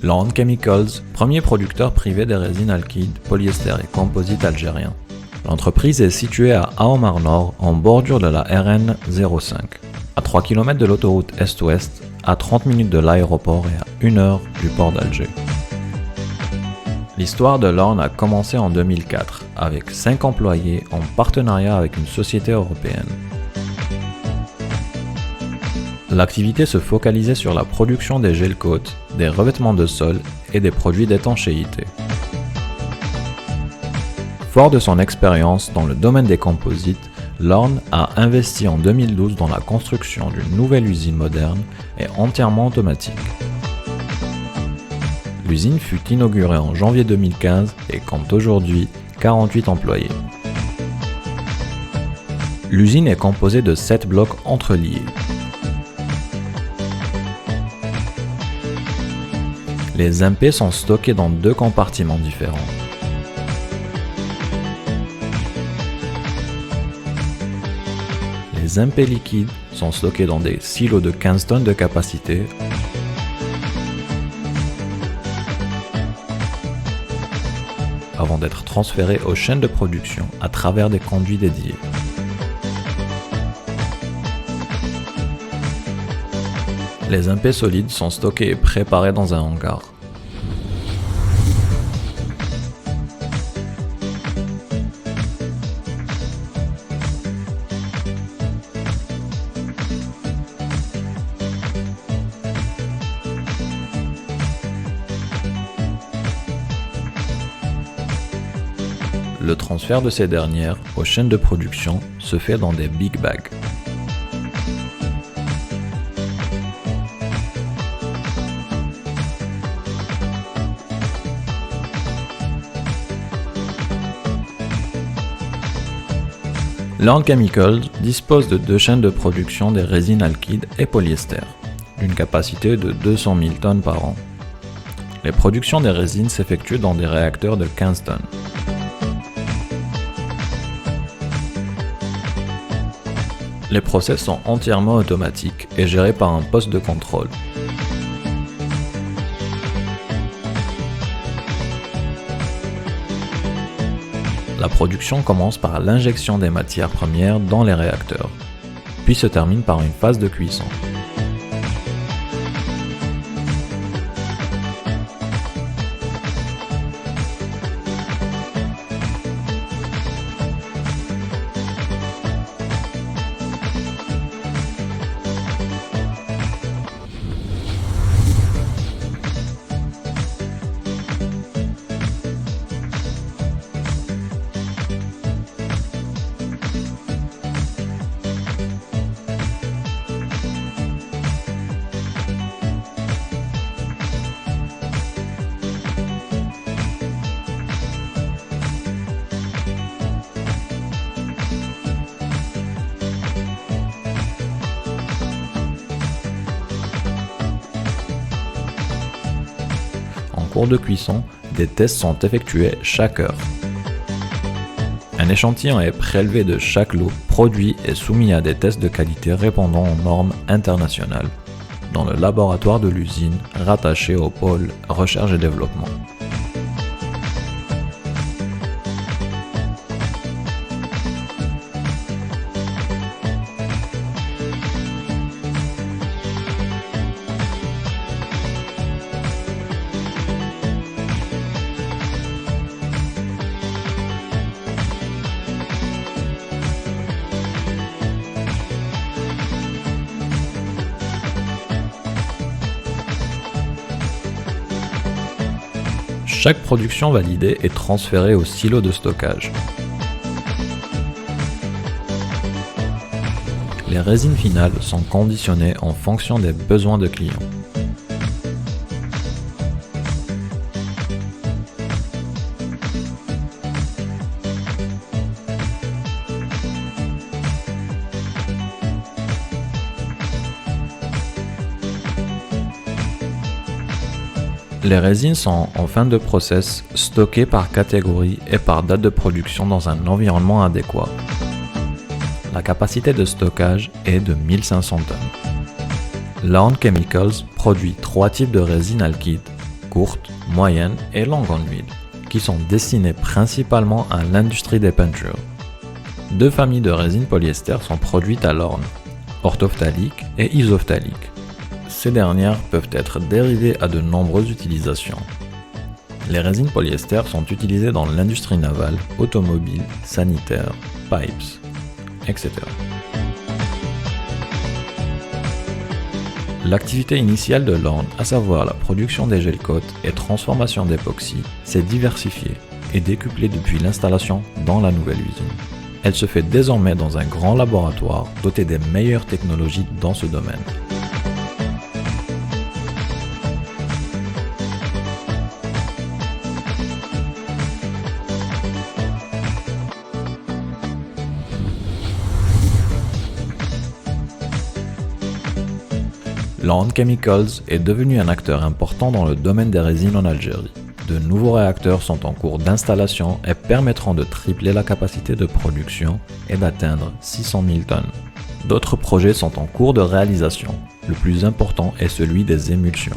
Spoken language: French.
Lorne Chemicals, premier producteur privé des résines alkydes, polyester et composites algériens. L'entreprise est située à Aomar Nord, en bordure de la RN 05, à 3 km de l'autoroute Est-Ouest, à 30 minutes de l'aéroport et à 1 heure du port d'Alger. L'histoire de Lorne a commencé en 2004, avec 5 employés en partenariat avec une société européenne. L'activité se focalisait sur la production des gel-coats, des revêtements de sol et des produits d'étanchéité. Fort de son expérience dans le domaine des composites, Lorne a investi en 2012 dans la construction d'une nouvelle usine moderne et entièrement automatique. L'usine fut inaugurée en janvier 2015 et compte aujourd'hui 48 employés. L'usine est composée de 7 blocs entreliés. Les MP sont stockés dans 2 compartiments différents. Les MP liquides sont stockés dans des silos de 15 tonnes de capacité avant d'être transférés aux chaînes de production à travers des conduits dédiés. Les MP solides sont stockés et préparés dans un hangar. Le transfert de ces dernières aux chaînes de production se fait dans des big bags. Lorne Chemicals dispose de 2 chaînes de production des résines alkydes et polyester, d'une capacité de 200 000 tonnes par an. Les productions des résines s'effectuent dans des réacteurs de 15 tonnes. Les process sont entièrement automatiques et gérés par un poste de contrôle. La production commence par l'injection des matières premières dans les réacteurs, puis se termine par une phase de cuisson. En cours de cuisson, des tests sont effectués chaque heure. Un échantillon est prélevé de chaque lot produit et soumis à des tests de qualité répondant aux normes internationales, dans le laboratoire de l'usine rattaché au pôle recherche et développement. Chaque production validée est transférée au silo de stockage. Les résines finales sont conditionnées en fonction des besoins de clients. Les résines sont en fin de process stockées par catégorie et par date de production dans un environnement adéquat. La capacité de stockage est de 1500 tonnes. Lorne Chemicals produit 3 types de résines alkydes, courtes, moyennes et longues en huile, qui sont destinées principalement à l'industrie des peintures. Deux familles de résines polyester sont produites à l'Orne, orthophtalique et isophtalique. Ces dernières peuvent être dérivées à de nombreuses utilisations. Les résines polyester sont utilisées dans l'industrie navale, automobile, sanitaire, pipes, etc. L'activité initiale de l'Orne, à savoir la production des gel-coats et transformation d'époxy, s'est diversifiée et décuplée depuis l'installation dans la nouvelle usine. Elle se fait désormais dans un grand laboratoire doté des meilleures technologies dans ce domaine. L'Orne Chemicals est devenu un acteur important dans le domaine des résines en Algérie. De nouveaux réacteurs sont en cours d'installation et permettront de tripler la capacité de production et d'atteindre 600 000 tonnes. D'autres projets sont en cours de réalisation. Le plus important est celui des émulsions.